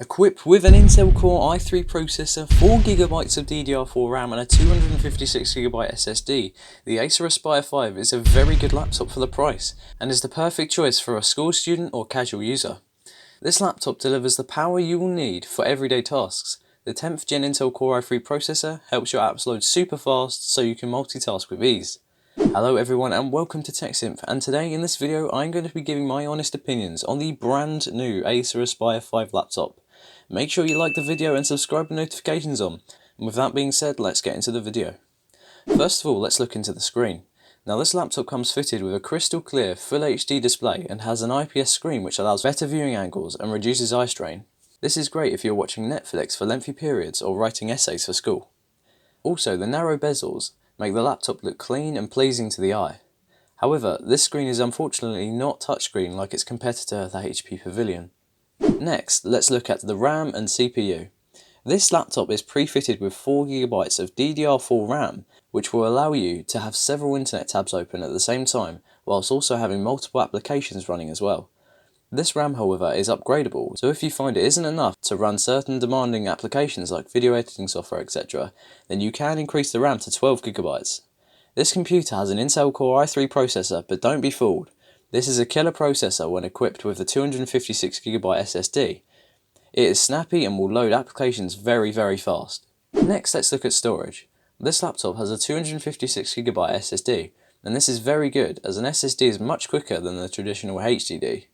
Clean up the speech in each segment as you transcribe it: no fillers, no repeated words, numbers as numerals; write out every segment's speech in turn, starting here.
Equipped with an Intel Core i3 processor, 4GB of DDR4 RAM and a 256GB SSD, the Acer Aspire 5 is a very good laptop for the price, and is the perfect choice for a school student or casual user. This laptop delivers the power you will need for everyday tasks. The 10th Gen Intel Core i3 processor helps your apps load super fast so you can multitask with ease. Hello everyone and welcome to Synth, and today in this video I'm going to be giving my honest opinions on the brand new Acer Aspire 5 laptop. Make sure you like the video and subscribe with notifications on, and with that being said, let's get into the video. First of all, let's look into the screen. Now this laptop comes fitted with a crystal clear Full HD display and has an IPS screen which allows better viewing angles and reduces eye strain. This is great if you're watching Netflix for lengthy periods or writing essays for school. Also, the narrow bezels make the laptop look clean and pleasing to the eye. However, this screen is unfortunately not touchscreen like its competitor, the HP Pavilion. Next, let's look at the RAM and CPU. This laptop is pre-fitted with 4GB of DDR4 RAM, which will allow you to have several internet tabs open at the same time, whilst also having multiple applications running as well. This RAM, however, is upgradable, so if you find it isn't enough to run certain demanding applications like video editing software, etc., then you can increase the RAM to 12GB. This computer has an Intel Core i3 processor, but don't be fooled. This is a killer processor when equipped with the 256GB SSD. It is snappy and will load applications very fast. Next, let's look at storage. This laptop has a 256GB SSD, and this is very good as an SSD is much quicker than the traditional HDD.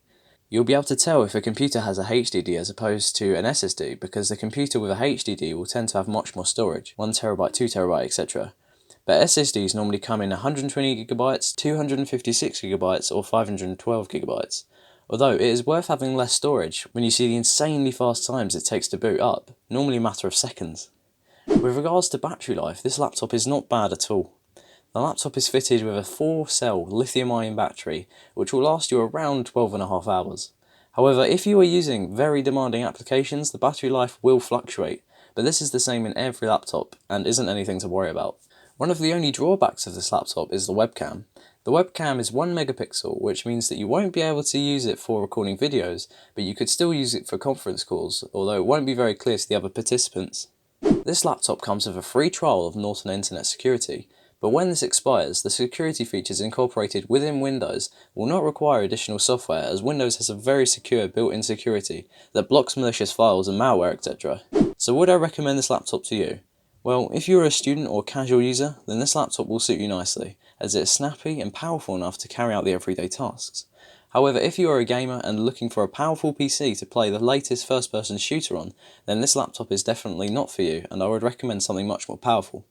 You'll be able to tell if a computer has a HDD as opposed to an SSD because the computer with a HDD will tend to have much more storage, 1TB, 2TB, etc. But SSDs normally come in 120GB, 256GB or 512GB. Although it is worth having less storage when you see the insanely fast times it takes to boot up, normally a matter of seconds. With regards to battery life, this laptop is not bad at all. The laptop is fitted with a 4-cell lithium-ion battery, which will last you around 12.5 hours. However, if you are using very demanding applications, the battery life will fluctuate, but this is the same in every laptop and isn't anything to worry about. One of the only drawbacks of this laptop is the webcam. The webcam is 1 megapixel, which means that you won't be able to use it for recording videos, but you could still use it for conference calls, although it won't be very clear to the other participants. This laptop comes with a free trial of Norton Internet Security, but when this expires, the security features incorporated within Windows will not require additional software, as Windows has a very secure built-in security that blocks malicious files and malware, etc. So would I recommend this laptop to you? Well, if you're a student or casual user, then this laptop will suit you nicely, as it is snappy and powerful enough to carry out the everyday tasks. However, if you are a gamer and looking for a powerful PC to play the latest first-person shooter on, then this laptop is definitely not for you, and I would recommend something much more powerful.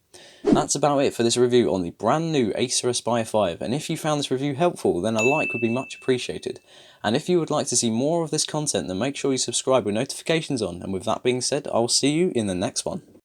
That's about it for this review on the brand new Acer Aspire 5, and if you found this review helpful, then a like would be much appreciated. And if you would like to see more of this content, then make sure you subscribe with notifications on, and with that being said, I'll see you in the next one.